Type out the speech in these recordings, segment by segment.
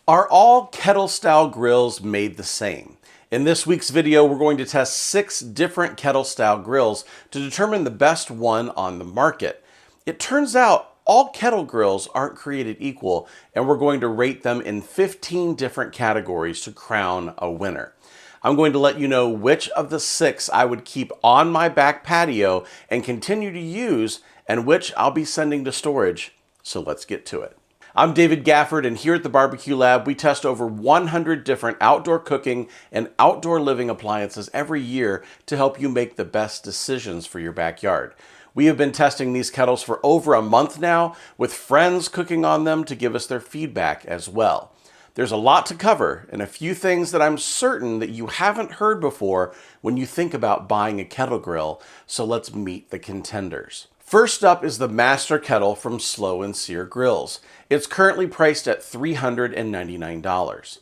Are all kettle style grills made the same? In this week's video, we're going to test 6 different kettle style grills to determine the best one on the market. It turns out all kettle grills aren't created equal, and we're going to rate them in 15 different categories to crown a winner. I'm going to let you know which of the 6 I would keep on my back patio and continue to use, and which I'll be sending to storage. So let's get to it. I'm David Gafford, and here at the Barbecue Lab, we test over 100 different outdoor cooking and outdoor living appliances every year to help you make the best decisions for your backyard. We have been testing these kettles for over a month now, with friends cooking on them to give us their feedback as well. There's a lot to cover, and a few things that I'm certain that you haven't heard before when you think about buying a kettle grill, so let's meet the contenders. First up is the Master Kettle from Slow & Sear Grills. It's currently priced at $399.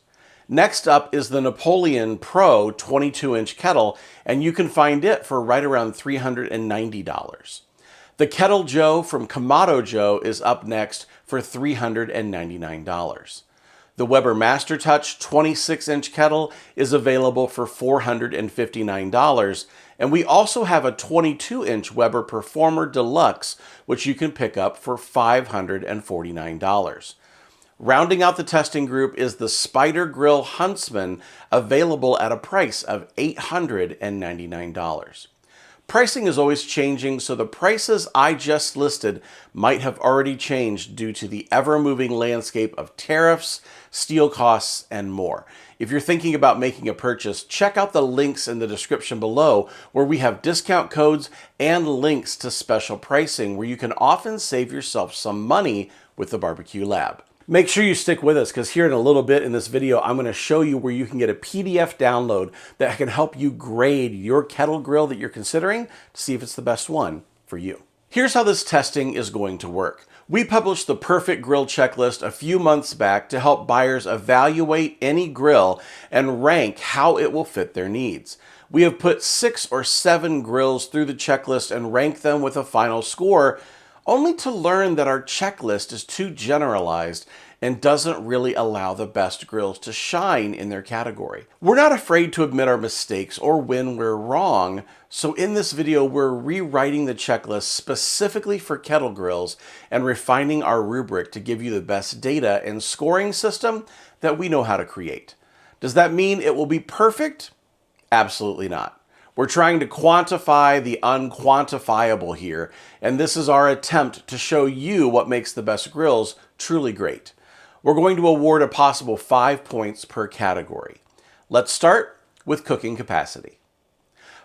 Next up is the Napoleon Pro 22-inch kettle, and you can find it for right around $390. The Kettle Joe from Kamado Joe is up next for $399. The Weber Master Touch 26-inch kettle is available for $459, and we also have a 22-inch Weber Performer Deluxe, which you can pick up for $549. Rounding out the testing group is the Spider Grill Huntsman, available at a price of $899. Pricing is always changing, so the prices I just listed might have already changed due to the ever-moving landscape of tariffs, steel costs, and more. If you're thinking about making a purchase, check out the links in the description below, where we have discount codes and links to special pricing where you can often save yourself some money with the Barbecue Lab. Make sure you stick with us, because here in a little bit in this video, I'm going to show you where you can get a PDF download that can help you grade your kettle grill that you're considering to see if it's the best one for you. Here's how this testing is going to work. We published the Perfect Grill Checklist a few months back to help buyers evaluate any grill and rank how it will fit their needs. We have put 6 or 7 grills through the checklist and ranked them with a final score, only to learn that our checklist is too generalized and doesn't really allow the best grills to shine in their category. We're not afraid to admit our mistakes or when we're wrong, so in this video we're rewriting the checklist specifically for kettle grills and refining our rubric to give you the best data and scoring system that we know how to create. Does that mean it will be perfect? Absolutely not. We're trying to quantify the unquantifiable here, and this is our attempt to show you what makes the best grills truly great. We're going to award a possible 5 points per category. Let's start with cooking capacity.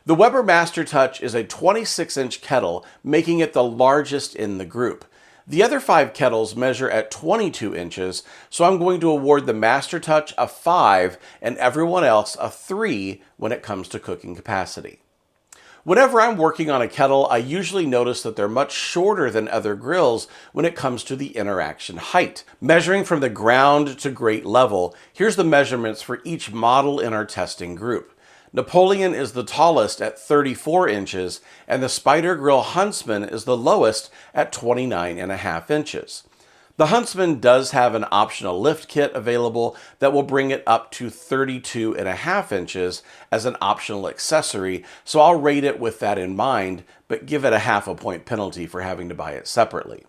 The Weber Master Touch is a 26-inch kettle, making it the largest in the group. The other 5 kettles measure at 22 inches, so I'm going to award the Master Touch a 5 and everyone else a 3 when it comes to cooking capacity. Whenever I'm working on a kettle, I usually notice that they're much shorter than other grills when it comes to the interaction height. Measuring from the ground to grate level, here's the measurements for each model in our testing group. Napoleon is the tallest at 34 inches, and the Spider Grill Huntsman is the lowest at 29.5 inches. The Huntsman does have an optional lift kit available that will bring it up to 32.5 inches as an optional accessory, so I'll rate it with that in mind, but give it a ½ point penalty for having to buy it separately.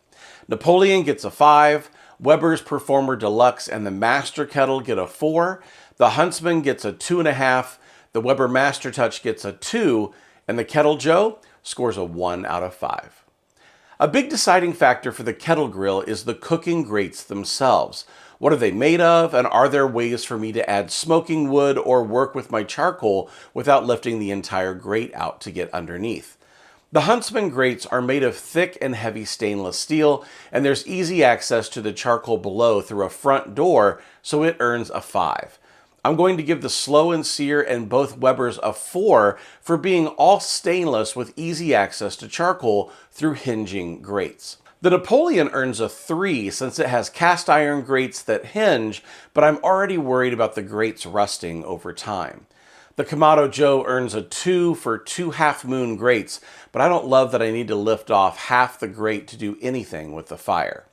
Napoleon gets a 5, Weber's Performer Deluxe and the Master Kettle get a 4, the Huntsman gets a 2.5, the Weber Master Touch gets a 2, and the Kettle Joe scores a 1 out of 5. A big deciding factor for the kettle grill is the cooking grates themselves. What are they made of, and are there ways for me to add smoking wood or work with my charcoal without lifting the entire grate out to get underneath? The Huntsman grates are made of thick and heavy stainless steel, and there's easy access to the charcoal below through a front door, so it earns a 5. I'm going to give the Slow & Sear and both Webers a 4 for being all stainless with easy access to charcoal through hinging grates. The Napoleon earns a 3 since it has cast iron grates that hinge, but I'm already worried about the grates rusting over time. The Kamado Joe earns a 2 for 2 half-moon grates, but I don't love that I need to lift off half the grate to do anything with the fire.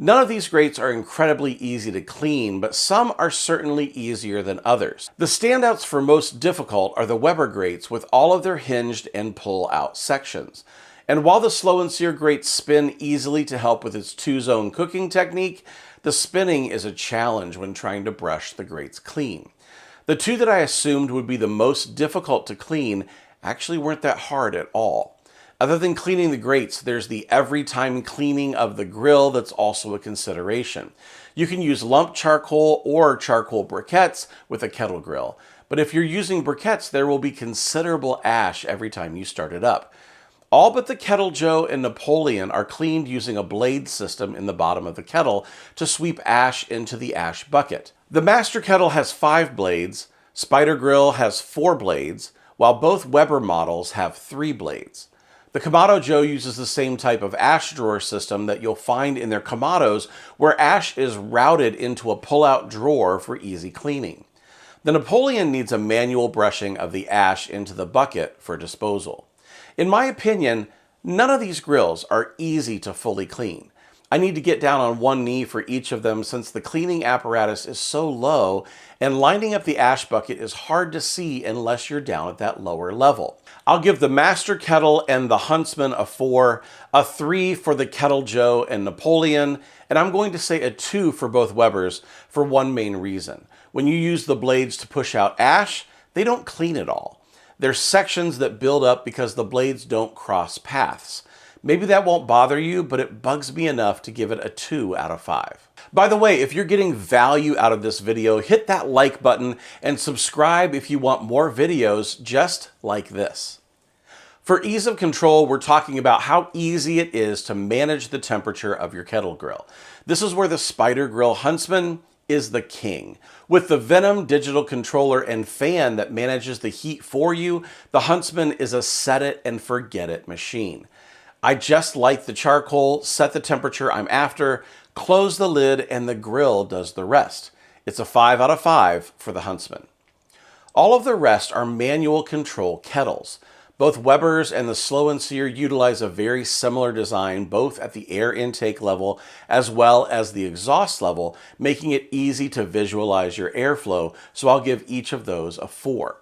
None of these grates are incredibly easy to clean, but some are certainly easier than others. The standouts for most difficult are the Weber grates with all of their hinged and pull-out sections. And while the slow and sear grates spin easily to help with its two-zone cooking technique, the spinning is a challenge when trying to brush the grates clean. The two that I assumed would be the most difficult to clean actually weren't that hard at all. Other than cleaning the grates, there's the every time cleaning of the grill that's also a consideration. You can use lump charcoal or charcoal briquettes with a kettle grill, but if you're using briquettes, there will be considerable ash every time you start it up. All but the Kettle Joe and Napoleon are cleaned using a blade system in the bottom of the kettle to sweep ash into the ash bucket. The Master Kettle has 5 blades, Spider Grill has 4 blades, while both Weber models have 3 blades. The Kamado Joe uses the same type of ash drawer system that you'll find in their Kamados, where ash is routed into a pull-out drawer for easy cleaning. The Napoleon needs a manual brushing of the ash into the bucket for disposal. In my opinion, none of these grills are easy to fully clean. I need to get down on one knee for each of them since the cleaning apparatus is so low and lining up the ash bucket is hard to see unless you're down at that lower level. I'll give the Master Kettle and the Huntsman a 4, a 3 for the Kettle Joe and Napoleon, and I'm going to say a 2 for both Webers for one main reason. When you use the blades to push out ash, they don't clean it all. There's sections that build up because the blades don't cross paths. Maybe that won't bother you, but it bugs me enough to give it a 2 out of 5. By the way, if you're getting value out of this video, hit that like button and subscribe if you want more videos just like this. For ease of control, we're talking about how easy it is to manage the temperature of your kettle grill. This is where the Spider Grill Huntsman is the king. With the Venom digital controller and fan that manages the heat for you, the Huntsman is a set it and forget it machine. I just light the charcoal, set the temperature I'm after, close the lid, and the grill does the rest. It's a 5 out of 5 for the Huntsman. All of the rest are manual control kettles. Both Weber's and the Slow and Sear utilize a very similar design, both at the air intake level as well as the exhaust level, making it easy to visualize your airflow, so I'll give each of those a 4.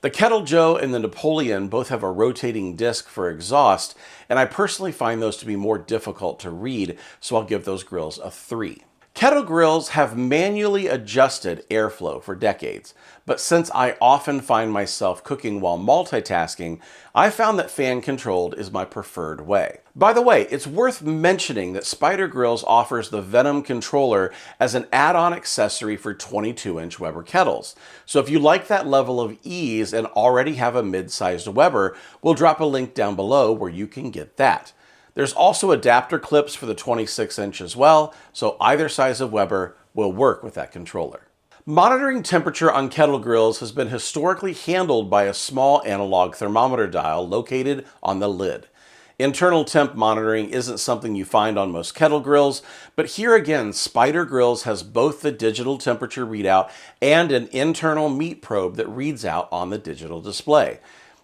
The Kettle Joe and the Napoleon both have a rotating disc for exhaust, and I personally find those to be more difficult to read, so I'll give those grills a 3. Kettle grills have manually adjusted airflow for decades, but since I often find myself cooking while multitasking, I found that fan-controlled is my preferred way. By the way, it's worth mentioning that Spider Grills offers the Venom controller as an add-on accessory for 22-inch Weber kettles. So if you like that level of ease and already have a mid-sized Weber, we'll drop a link down below where you can get that. There's also adapter clips for the 26-inch as well, so either size of Weber will work with that controller. Monitoring temperature on kettle grills has been historically handled by a small analog thermometer dial located on the lid. Internal temp monitoring isn't something you find on most kettle grills, but here again, Spider Grills has both the digital temperature readout and an internal meat probe that reads out on the digital display.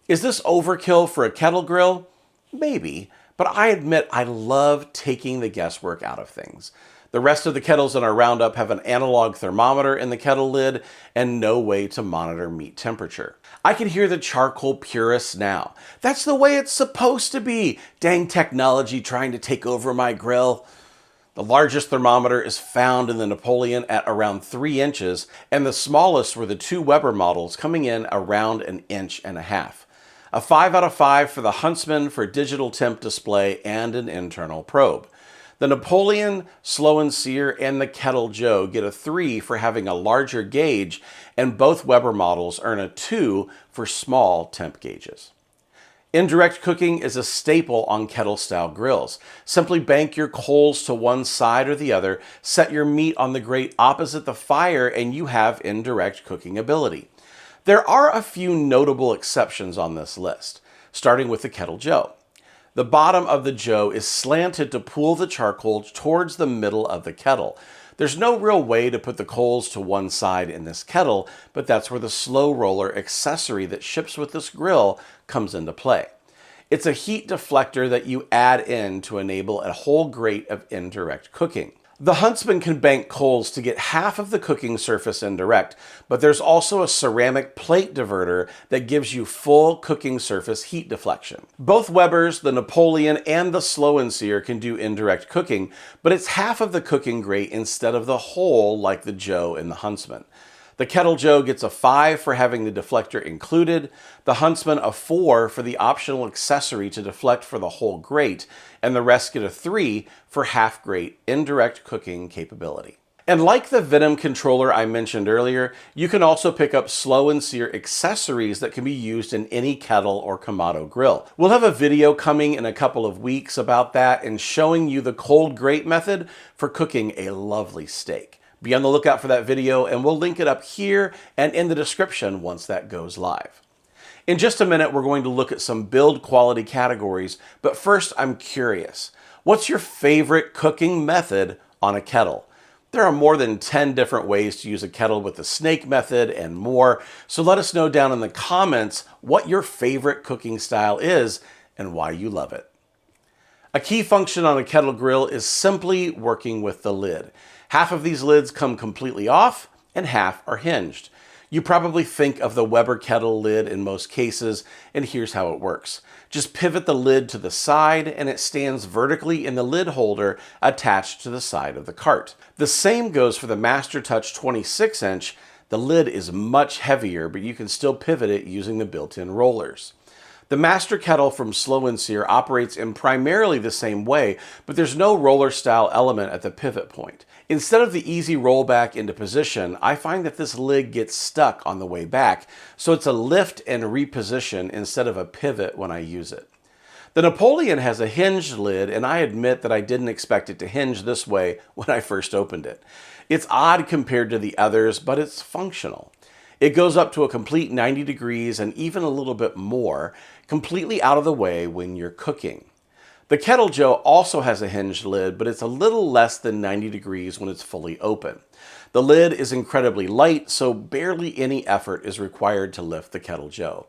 Is this overkill for a kettle grill? Maybe. But I admit I love taking the guesswork out of things. The rest of the kettles in our roundup have an analog thermometer in the kettle lid and no way to monitor meat temperature. I can hear the charcoal purists now. That's the way it's supposed to be. Dang technology trying to take over my grill. The largest thermometer is found in the Napoleon at around 3 inches, and the smallest were the 2 Weber models coming in around 1.5 inches. A 5 out of 5 for the Huntsman for digital temp display and an internal probe. The Napoleon, Slow and Sear, and the Kettle Joe get a 3 for having a larger gauge, and both Weber models earn a 2 for small temp gauges. Indirect cooking is a staple on kettle-style grills. Simply bank your coals to one side or the other, set your meat on the grate opposite the fire, and you have indirect cooking ability. There are a few notable exceptions on this list, starting with the Kettle Joe. The bottom of the Joe is slanted to pull the charcoal towards the middle of the kettle. There's no real way to put the coals to one side in this kettle, but that's where the slow roller accessory that ships with this grill comes into play. It's a heat deflector that you add in to enable a whole grate of indirect cooking. The Huntsman can bank coals to get half of the cooking surface indirect, but there's also a ceramic plate diverter that gives you full cooking surface heat deflection. Both Weber's, the Napoleon, and the Slow and Sear can do indirect cooking, but it's half of the cooking grate instead of the whole like the Joe and the Huntsman. The Kettle Joe gets a 5 for having the deflector included, the Huntsman a 4 for the optional accessory to deflect for the whole grate, and the rest get a 3 for half grate indirect cooking capability. And like the Venom controller I mentioned earlier, you can also pick up Slow and Sear accessories that can be used in any kettle or Kamado grill. We'll have a video coming in a couple of weeks about that and showing you the cold grate method for cooking a lovely steak. Be on the lookout for that video, and we'll link it up here and in the description once that goes live. In just a minute, we're going to look at some build quality categories, but first I'm curious. What's your favorite cooking method on a kettle? There are more than 10 different ways to use a kettle with the snake method and more, so let us know down in the comments what your favorite cooking style is and why you love it. A key function on a kettle grill is simply working with the lid. Half of these lids come completely off and half are hinged. You probably think of the Weber kettle lid in most cases, and here's how it works. Just pivot the lid to the side and it stands vertically in the lid holder attached to the side of the cart. The same goes for the Master Touch 26-inch. The lid is much heavier, but you can still pivot it using the built-in rollers. The Master Kettle from Slow and Sear operates in primarily the same way, but there's no roller style element at the pivot point. Instead of the easy rollback into position, I find that this lid gets stuck on the way back, so it's a lift and reposition instead of a pivot when I use it. The Napoleon has a hinged lid, and I admit that I didn't expect it to hinge this way when I first opened it. It's odd compared to the others, but it's functional. It goes up to a complete 90 degrees and even a little bit more, completely out of the way when you're cooking. The Kettle Joe also has a hinged lid, but it's a little less than 90 degrees when it's fully open. The lid is incredibly light, so barely any effort is required to lift the Kettle Joe.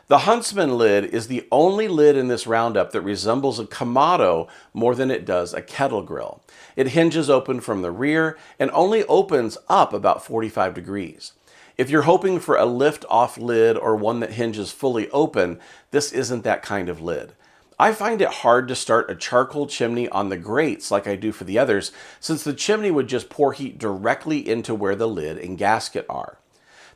The Huntsman lid is the only lid in this roundup that resembles a Kamado more than it does a kettle grill. It hinges open from the rear and only opens up about 45 degrees. If you're hoping for a lift-off lid or one that hinges fully open, this isn't that kind of lid. I find it hard to start a charcoal chimney on the grates like I do for the others, since the chimney would just pour heat directly into where the lid and gasket are.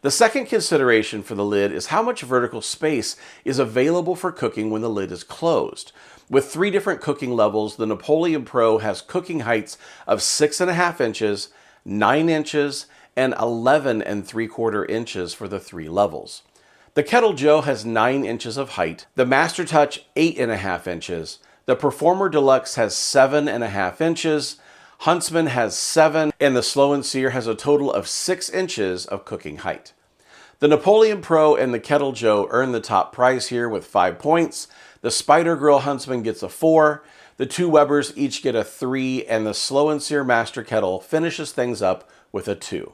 The second consideration for the lid is how much vertical space is available for cooking when the lid is closed. With 3 different cooking levels, the Napoleon Pro has cooking heights of 6.5 inches, 9 inches, and 11 3/4 inches for the 3 levels. The Kettle Joe has 9 inches of height, the Master Touch 8.5 inches, the Performer Deluxe has 7.5 inches, Huntsman has 7, and the Slow and Sear has a total of 6 inches of cooking height. The Napoleon Pro and the Kettle Joe earn the top prize here with 5 points. The Spider Grill Huntsman gets a 4, the 2 Webers each get a 3, and the Slow and Sear Master Kettle finishes things up with a 2.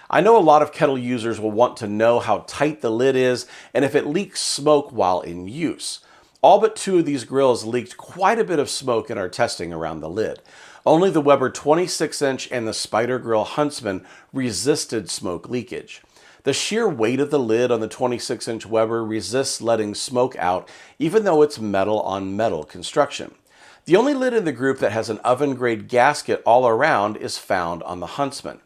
I know a lot of kettle users will want to know how tight the lid is and if it leaks smoke while in use. All but 2 of these grills leaked quite a bit of smoke in our testing around the lid. Only the Weber 26-inch and the Spider Grill Huntsman resisted smoke leakage. The sheer weight of the lid on the 26-inch Weber resists letting smoke out, even though it's metal on metal construction. The only lid in the group that has an oven-grade gasket all around is found on the Huntsman.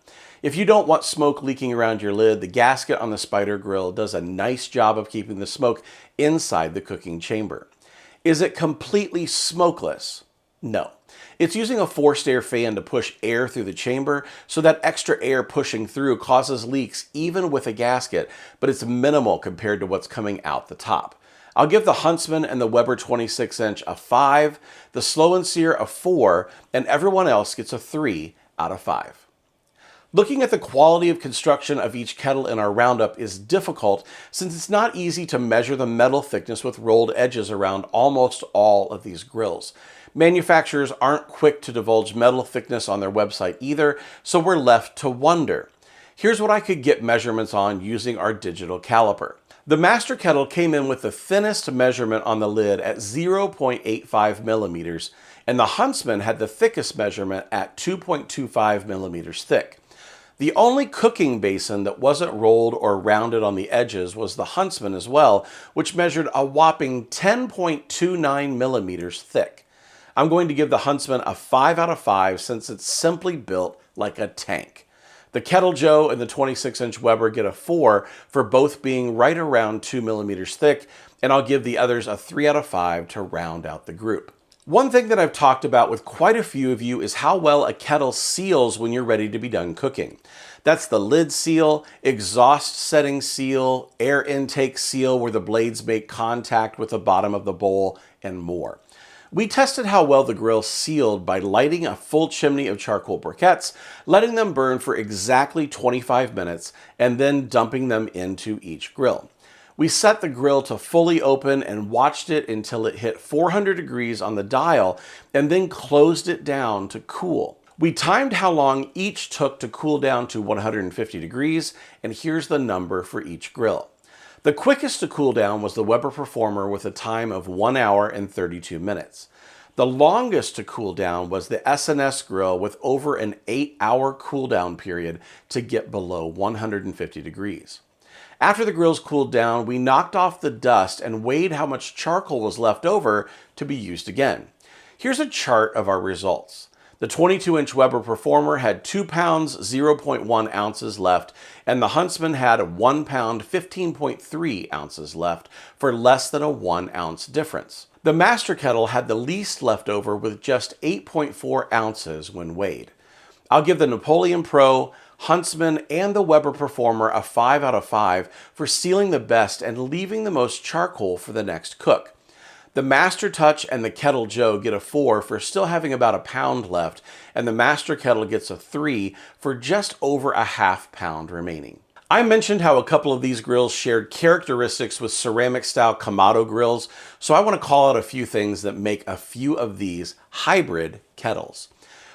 If you don't want smoke leaking around your lid, the gasket on the Spider Grill does a nice job of keeping the smoke inside the cooking chamber. Is it completely smokeless? No. It's using a forced air fan to push air through the chamber, so that extra air pushing through causes leaks even with a gasket, but it's minimal compared to what's coming out the top. I'll give the Huntsman and the Weber 26-inch a 5, the Slow and Sear a 4, and everyone else gets a 3 out of 5. Looking at the quality of construction of each kettle in our roundup is difficult, since it's not easy to measure the metal thickness with rolled edges around almost all of these grills. Manufacturers aren't quick to divulge metal thickness on their website either, so we're left to wonder. Here's what I could get measurements on using our digital caliper. The Master Kettle came in with the thinnest measurement on the lid at 0.85 millimeters. and the Huntsman had the thickest measurement at 2.25 millimeters thick. The only cooking basin that wasn't rolled or rounded on the edges was the Huntsman as well, which measured a whopping 10.29 millimeters thick. I'm going to give the Huntsman a 5 out of 5 since it's simply built like a tank. The Kettle Joe and the 26-inch Weber get a 4 for both being right around 2 millimeters thick, and I'll give the others a 3 out of 5 to round out the group. One thing that I've talked about with quite a few of you is how well a kettle seals when you're ready to be done cooking. That's the lid seal, exhaust setting seal, air intake seal where the blades make contact with the bottom of the bowl, and more. We tested how well the grill sealed by lighting a full chimney of charcoal briquettes, letting them burn for exactly 25 minutes, and then dumping them into each grill. We set the grill to fully open and watched it until it hit 400 degrees on the dial and then closed it down to cool. We timed how long each took to cool down to 150 degrees, and here's the number for each grill. The quickest to cool down was the Weber Performer with a time of 1 hour and 32 minutes. The longest to cool down was the S&S grill with over an 8-hour cool down period to get below 150 degrees. After the grills cooled down, we knocked off the dust and weighed how much charcoal was left over to be used again. Here's a chart of our results. The 22-inch Weber Performer had 2 pounds, 0.1 ounces left, and the Huntsman had 1 pound, 15.3 ounces left for less than a 1 ounce difference. The Master Kettle had the least left over with just 8.4 ounces when weighed. I'll give the Napoleon Pro, Huntsman, and the Weber Performer a 5 out of 5 for sealing the best and leaving the most charcoal for the next cook. The Master Touch and the Kettle Joe get a 4 for still having about a pound left, and the Master Kettle gets a 3 for just over a half pound remaining. I mentioned how a couple of these grills shared characteristics with ceramic-style Kamado grills, so I want to call out a few things that make a few of these hybrid kettles.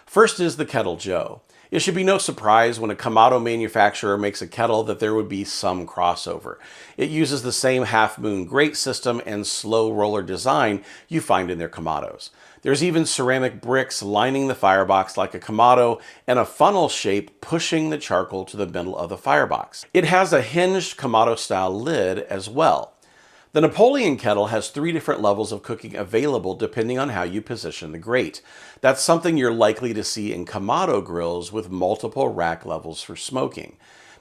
First is the Kettle Joe. It should be no surprise when a Kamado manufacturer makes a kettle that there would be some crossover. It uses the same half-moon grate system and slow roller design you find in their Kamados. There's even ceramic bricks lining the firebox like a Kamado and a funnel shape pushing the charcoal to the middle of the firebox. It has a hinged Kamado-style lid as well. The Napoleon kettle has 3 different levels of cooking available depending on how you position the grate. That's something you're likely to see in Kamado grills with multiple rack levels for smoking.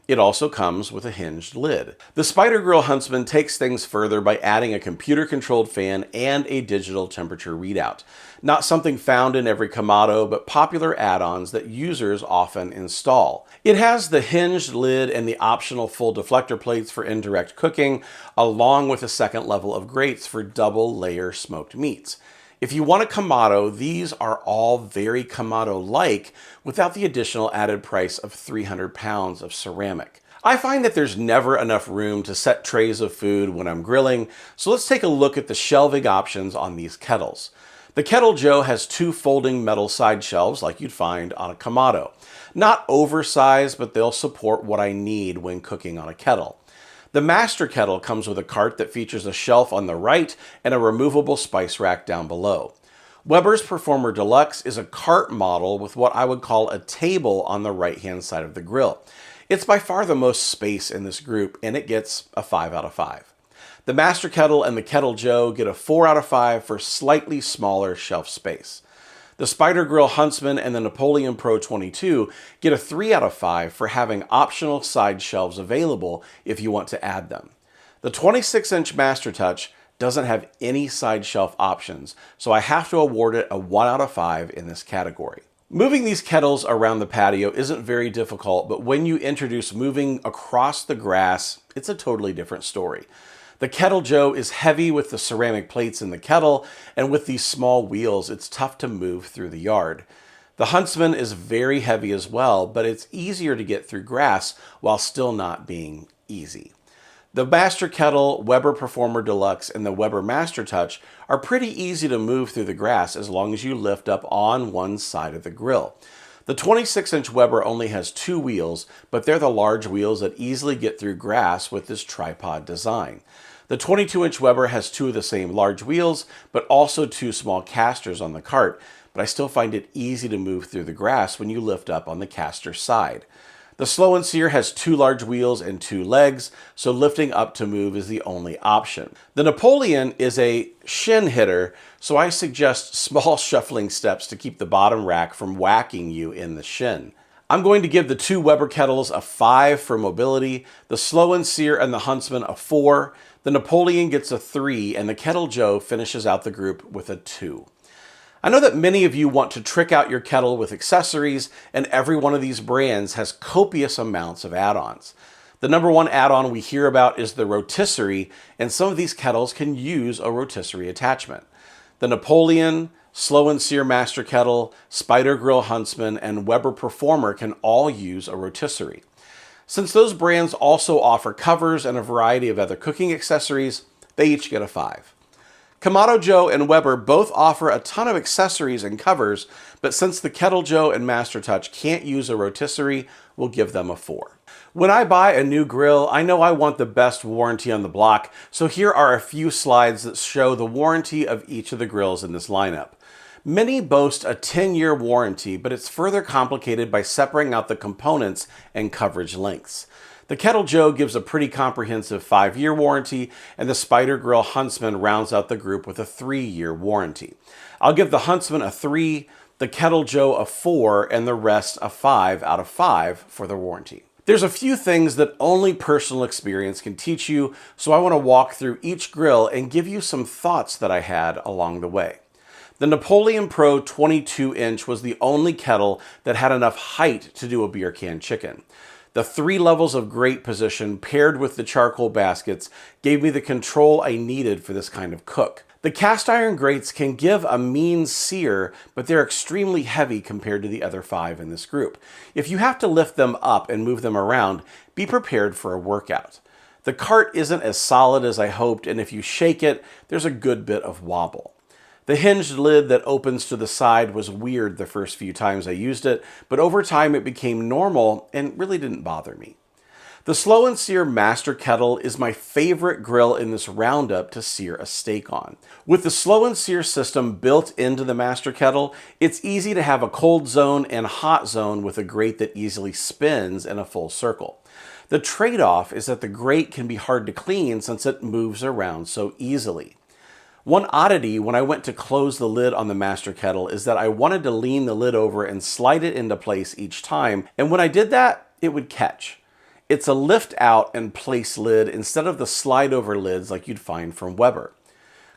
It also comes with a hinged lid. The Spider Grill Huntsman takes things further by adding a computer-controlled fan and a digital temperature readout. Not something found in every Kamado, but popular add-ons that users often install. It has the hinged lid and the optional full deflector plates for indirect cooking, along with a second level of grates for double-layer smoked meats. If you want a Kamado, these are all very Kamado-like without the additional added price of 300 pounds of ceramic. I find that there's never enough room to set trays of food when I'm grilling, so let's take a look at the shelving options on these kettles. The Kettle Joe has 2 folding metal side shelves like you'd find on a Kamado. Not oversized, but they'll support what I need when cooking on a kettle. The Master Kettle comes with a cart that features a shelf on the right and a removable spice rack down below. Weber's Performer Deluxe is a cart model with what I would call a table on the right-hand side of the grill. It's by far the most space in this group, and it gets a 5 out of 5. The Master Kettle and the Kettle Joe get a 4 out of 5 for slightly smaller shelf space. The Spider Grill Huntsman and the Napoleon Pro 22 get a 3 out of 5 for having optional side shelves available if you want to add them. The 26-inch Master Touch doesn't have any side shelf options, so I have to award it a 1 out of 5 in this category. Moving these kettles around the patio isn't very difficult, but when you introduce moving across the grass, it's a totally different story. The Kettle Joe is heavy with the ceramic plates in the kettle, and with these small wheels, it's tough to move through the yard. The Huntsman is very heavy as well, but it's easier to get through grass while still not being easy. The Master Kettle, Weber Performer Deluxe, and the Weber Master Touch are pretty easy to move through the grass as long as you lift up on one side of the grill. The 26-inch Weber only has 2 wheels, but they're the large wheels that easily get through grass with this tripod design. The 22-inch Weber has 2 of the same large wheels, but also 2 small casters on the cart, but I still find it easy to move through the grass when you lift up on the caster side. The Slow and Sear has 2 large wheels and 2 legs, so lifting up to move is the only option. The Napoleon is a shin hitter, so I suggest small shuffling steps to keep the bottom rack from whacking you in the shin. I'm going to give the 2 Weber kettles a 5 for mobility, the Slow and Sear and the Huntsman a 4, the Napoleon gets a 3, and the Kettle Joe finishes out the group with a 2. I know that many of you want to trick out your kettle with accessories, and every one of these brands has copious amounts of add-ons. The number one add-on we hear about is the rotisserie, and some of these kettles can use a rotisserie attachment. The Napoleon, Slow and Sear Master Kettle, Spider Grill Huntsman, and Weber Performer can all use a rotisserie. Since those brands also offer covers and a variety of other cooking accessories, they each get a 5. Kamado Joe and Weber both offer a ton of accessories and covers, but since the Kettle Joe and Master Touch can't use a rotisserie, we'll give them a 4. When I buy a new grill, I know I want the best warranty on the block, so here are a few slides that show the warranty of each of the grills in this lineup. Many boast a 10-year warranty, but it's further complicated by separating out the components and coverage lengths. The Kettle Joe gives a pretty comprehensive 5-year warranty, and the Spider Grill Huntsman rounds out the group with a 3-year warranty. I'll give the Huntsman a 3, the Kettle Joe a 4, and the rest a 5 out of 5 for the warranty. There's a few things that only personal experience can teach you, so I want to walk through each grill and give you some thoughts that I had along the way. The Napoleon Pro 22-inch was the only kettle that had enough height to do a beer can chicken. The 3 levels of grate position paired with the charcoal baskets gave me the control I needed for this kind of cook. The cast iron grates can give a mean sear, but they're extremely heavy compared to the other 5 in this group. If you have to lift them up and move them around, be prepared for a workout. The cart isn't as solid as I hoped, and if you shake it, there's a good bit of wobble. The hinged lid that opens to the side was weird the first few times I used it, but over time it became normal and really didn't bother me. The Slow and Sear Master Kettle is my favorite grill in this roundup to sear a steak on. With the Slow and Sear system built into the Master Kettle, it's easy to have a cold zone and hot zone with a grate that easily spins in a full circle. The trade-off is that the grate can be hard to clean since it moves around so easily. One oddity when I went to close the lid on the Master Kettle is that I wanted to lean the lid over and slide it into place each time, and when I did that, it would catch. It's a lift out and place lid instead of the slide over lids like you'd find from Weber.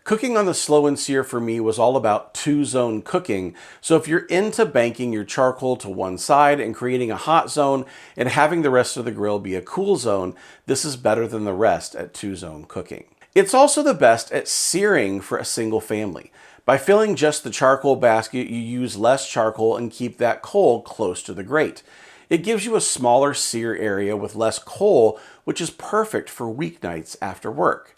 Cooking on the Slow and Sear for me was all about 2-zone cooking, so if you're into banking your charcoal to one side and creating a hot zone and having the rest of the grill be a cool zone, this is better than the rest at 2-zone cooking. It's also the best at searing for a single family. By filling just the charcoal basket, you use less charcoal and keep that coal close to the grate. It gives you a smaller sear area with less coal, which is perfect for weeknights after work.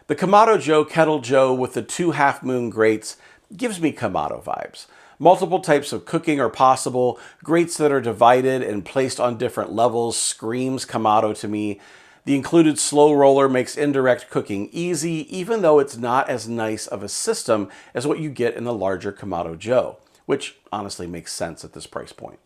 The Kamado Joe Kettle Joe with the 2 half-moon grates gives me Kamado vibes. Multiple types of cooking are possible. Grates that are divided and placed on different levels screams Kamado to me. The included slow roller makes indirect cooking easy, even though it's not as nice of a system as what you get in the larger Kamado Joe, which honestly makes sense at this price point.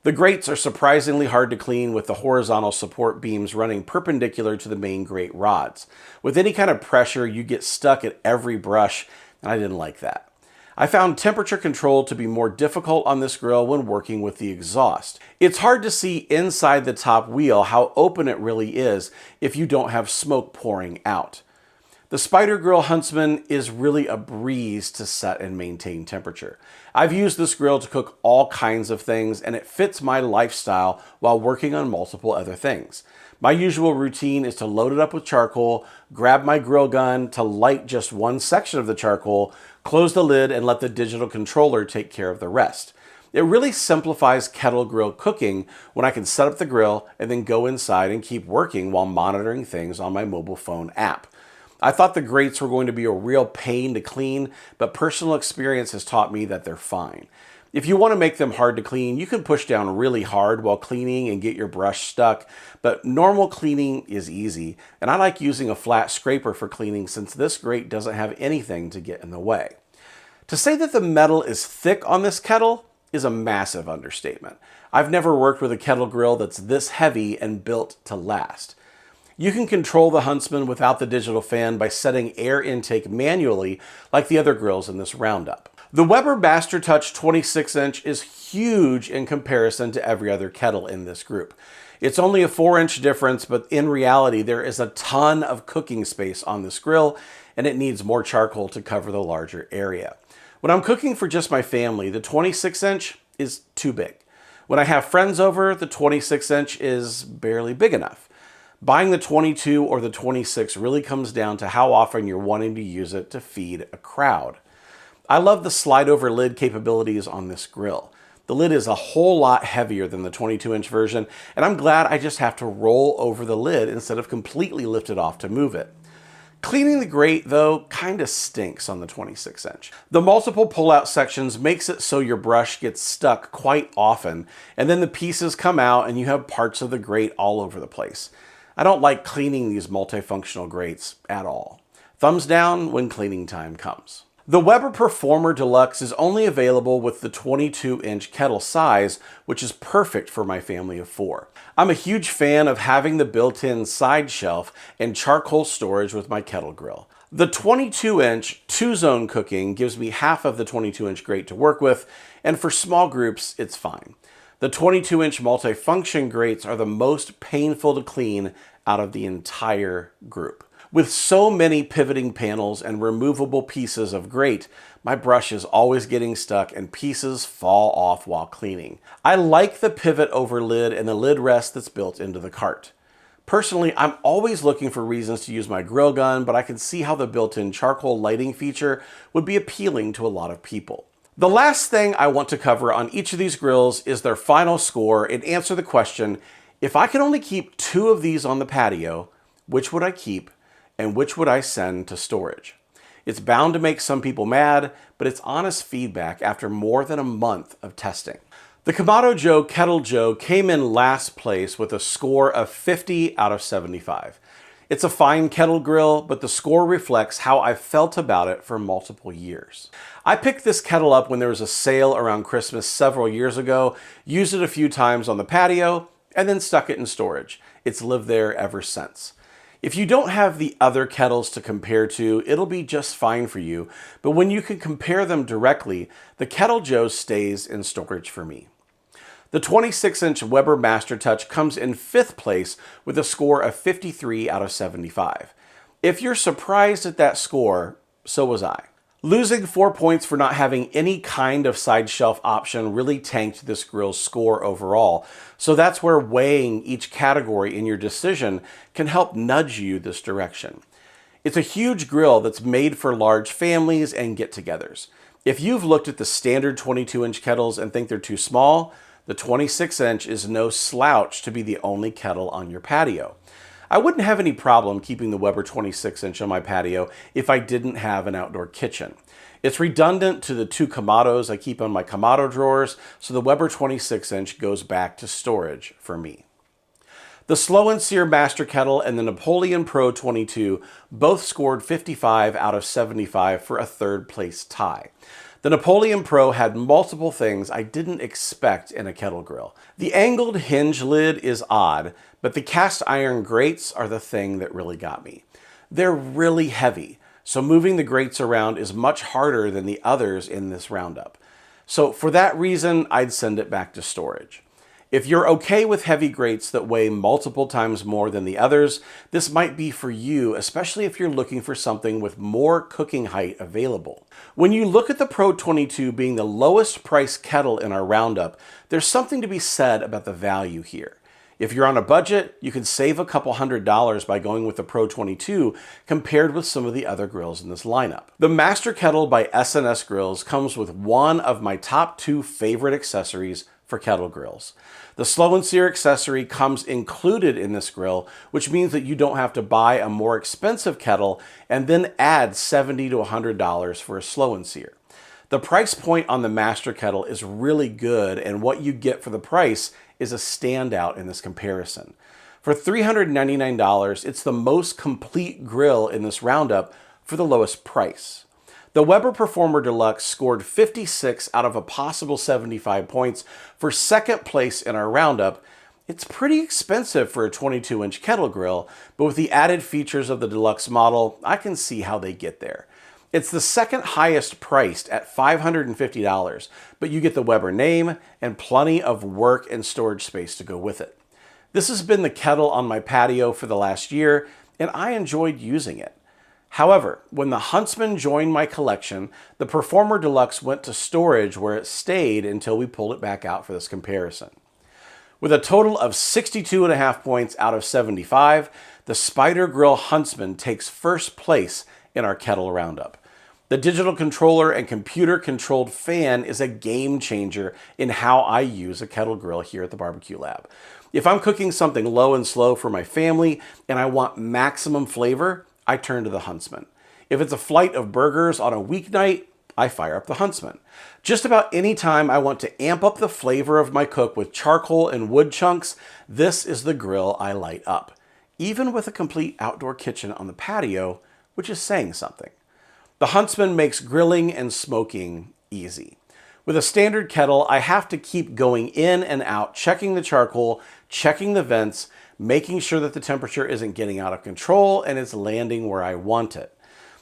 The grates are surprisingly hard to clean with the horizontal support beams running perpendicular to the main grate rods. With any kind of pressure, you get stuck at every brush, and I didn't like that. I found temperature control to be more difficult on this grill when working with the exhaust. It's hard to see inside the top wheel how open it really is if you don't have smoke pouring out. The Spider Grill Huntsman is really a breeze to set and maintain temperature. I've used this grill to cook all kinds of things, and it fits my lifestyle while working on multiple other things. My usual routine is to load it up with charcoal, grab my grill gun to light just one section of the charcoal, close the lid, and let the digital controller take care of the rest. It really simplifies kettle grill cooking when I can set up the grill and then go inside and keep working while monitoring things on my mobile phone app. I thought the grates were going to be a real pain to clean, but personal experience has taught me that they're fine. If you want to make them hard to clean, you can push down really hard while cleaning and get your brush stuck, but normal cleaning is easy, and I like using a flat scraper for cleaning since this grate doesn't have anything to get in the way. To say that the metal is thick on this kettle is a massive understatement. I've never worked with a kettle grill that's this heavy and built to last. You can control the Huntsman without the digital fan by setting air intake manually like the other grills in this roundup. The Weber MasterTouch 26-inch is huge in comparison to every other kettle in this group. It's only a 4-inch difference, but in reality there is a ton of cooking space on this grill and it needs more charcoal to cover the larger area. When I'm cooking for just my family, the 26-inch is too big. When I have friends over, the 26-inch is barely big enough. Buying the 22 or the 26 really comes down to how often you're wanting to use it to feed a crowd. I love the slide-over lid capabilities on this grill. The lid is a whole lot heavier than the 22-inch version, and I'm glad I just have to roll over the lid instead of completely lift it off to move it. Cleaning the grate, though, kinda stinks on the 26-inch. The multiple pull-out sections makes it so your brush gets stuck quite often, and then the pieces come out and you have parts of the grate all over the place. I don't like cleaning these multifunctional grates at all. Thumbs down when cleaning time comes. The Weber Performer Deluxe is only available with the 22-inch kettle size, which is perfect for my family of 4. I'm a huge fan of having the built-in side shelf and charcoal storage with my kettle grill. The 22-inch 2-zone cooking gives me half of the 22-inch grate to work with, and for small groups, it's fine. The 22-inch multifunction grates are the most painful to clean out of the entire group. With so many pivoting panels and removable pieces of grate, my brush is always getting stuck and pieces fall off while cleaning. I like the pivot over lid and the lid rest that's built into the cart. Personally, I'm always looking for reasons to use my grill gun, but I can see how the built-in charcoal lighting feature would be appealing to a lot of people. The last thing I want to cover on each of these grills is their final score and answer the question, if I could only keep 2 of these on the patio, which would I keep? And which would I send to storage? It's bound to make some people mad, but it's honest feedback after more than a month of testing. The Kamado Joe Kettle Joe came in last place with a score of 50 out of 75. It's a fine kettle grill, but the score reflects how I've felt about it for multiple years. I picked this kettle up when there was a sale around Christmas several years ago, used it a few times on the patio, and then stuck it in storage. It's lived there ever since. If you don't have the other kettles to compare to, it'll be just fine for you, but when you can compare them directly, the Kettle Joe stays in storage for me. The 26-inch Weber MasterTouch comes in 5th place with a score of 53 out of 75. If you're surprised at that score, so was I. Losing 4 points for not having any kind of side shelf option really tanked this grill's score overall, so that's where weighing each category in your decision can help nudge you this direction. It's a huge grill that's made for large families and get-togethers. If you've looked at the standard 22-inch kettles and think they're too small, the 26-inch is no slouch to be the only kettle on your patio. I wouldn't have any problem keeping the Weber 26-inch on my patio if I didn't have an outdoor kitchen. It's redundant to the 2 Kamados I keep on my Kamado drawers, so the Weber 26-inch goes back to storage for me. The Slow & Sear Master Kettle and the Napoleon Pro 22 both scored 55 out of 75 for a 3rd place tie. The Napoleon Pro had multiple things I didn't expect in a kettle grill. The angled hinge lid is odd, but the cast iron grates are the thing that really got me. They're really heavy, so moving the grates around is much harder than the others in this roundup. So for that reason, I'd send it back to storage. If you're okay with heavy grates that weigh multiple times more than the others, this might be for you, especially if you're looking for something with more cooking height available. When you look at the Pro 22 being the lowest price kettle in our roundup, there's something to be said about the value here. If you're on a budget, you can save a couple $100s by going with the Pro 22 compared with some of the other grills in this lineup. The Master Kettle by S&S Grills comes with one of my top 2 favorite accessories for kettle grills. The Slow & Sear accessory comes included in this grill, which means that you don't have to buy a more expensive kettle and then add $70 to $100 for a Slow & Sear. The price point on the Master Kettle is really good, and what you get for the price is a standout in this comparison. For $399, it's the most complete grill in this roundup for the lowest price. The Weber Performer Deluxe scored 56 out of a possible 75 points for second place in our roundup. It's pretty expensive for a 22-inch kettle grill, but with the added features of the deluxe model, I can see how they get there. It's the second highest priced at $550, but you get the Weber name and plenty of work and storage space to go with it. This has been the kettle on my patio for the last year, and I enjoyed using it. However, when the Huntsman joined my collection, the Performer Deluxe went to storage where it stayed until we pulled it back out for this comparison. With a total of 62.5 points out of 75, the Spider Grill Huntsman takes first place in our kettle roundup. The digital controller and computer-controlled fan is a game changer in how I use a kettle grill here at the Barbecue Lab. If I'm cooking something low and slow for my family and I want maximum flavor, I turn to the Huntsman. If it's a flight of burgers on a weeknight, I fire up the Huntsman. Just about any time I want to amp up the flavor of my cook with charcoal and wood chunks, this is the grill I light up. Even with a complete outdoor kitchen on the patio, which is saying something. The Huntsman makes grilling and smoking easy. With a standard kettle, I have to keep going in and out, checking the charcoal, checking the vents, making sure that the temperature isn't getting out of control and it's landing where I want it.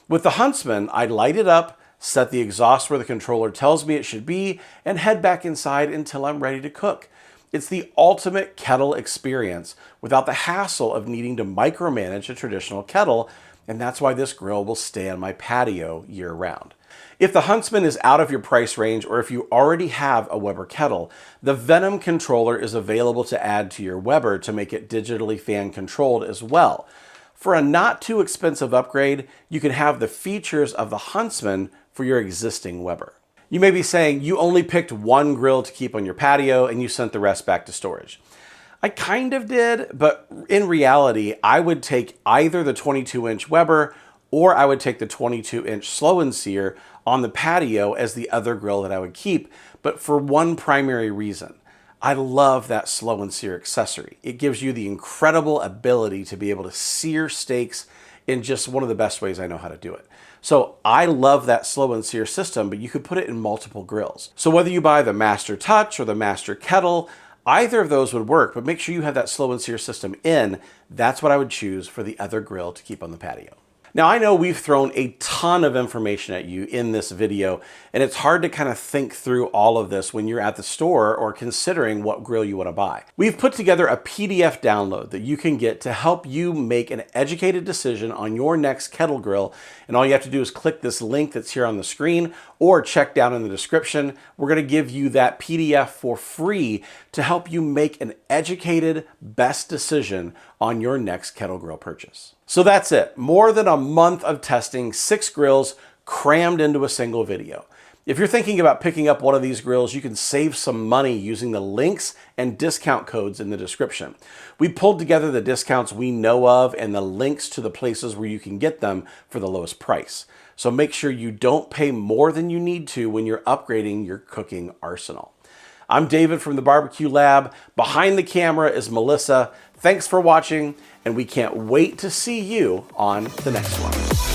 With the Huntsman, I light it up, set the exhaust where the controller tells me it should be, and head back inside until I'm ready to cook. It's the ultimate kettle experience without the hassle of needing to micromanage a traditional kettle, and that's why this grill will stay on my patio year-round. If the Huntsman is out of your price range, or if you already have a Weber kettle, the Venom controller is available to add to your Weber to make it digitally fan controlled as well. For a not too expensive upgrade, you can have the features of the Huntsman for your existing Weber. You may be saying you only picked one grill to keep on your patio and you sent the rest back to storage. I kind of did, but in reality, I would take either the 22-inch Weber or I would take the 22-inch Slow and Sear on the patio as the other grill that I would keep, but for one primary reason. I love that Slow and Sear accessory. It gives you the incredible ability to be able to sear steaks in just one of the best ways I know how to do it. So I love that Slow and Sear system, but you could put it in multiple grills. So whether you buy the Master Touch or the Master Kettle, either of those would work, but make sure you have that Slow and Sear system in. That's what I would choose for the other grill to keep on the patio. Now, I know we've thrown a ton of information at you in this video, and it's hard to kind of think through all of this when you're at the store or considering what grill you want to buy. We've put together a PDF download that you can get to help you make an educated decision on your next kettle grill, and all you have to do is click this link that's here on the screen or check down in the description. We're going to give you that PDF for free to help you make an educated, best decision on your next kettle grill purchase. So that's it. More than a month of testing, 6 grills crammed into a single video. If you're thinking about picking up one of these grills, you can save some money using the links and discount codes in the description. We pulled together the discounts we know of and the links to the places where you can get them for the lowest price. So make sure you don't pay more than you need to when you're upgrading your cooking arsenal. I'm David from the Barbecue Lab. Behind the camera is Melissa. Thanks for watching, and we can't wait to see you on the next one.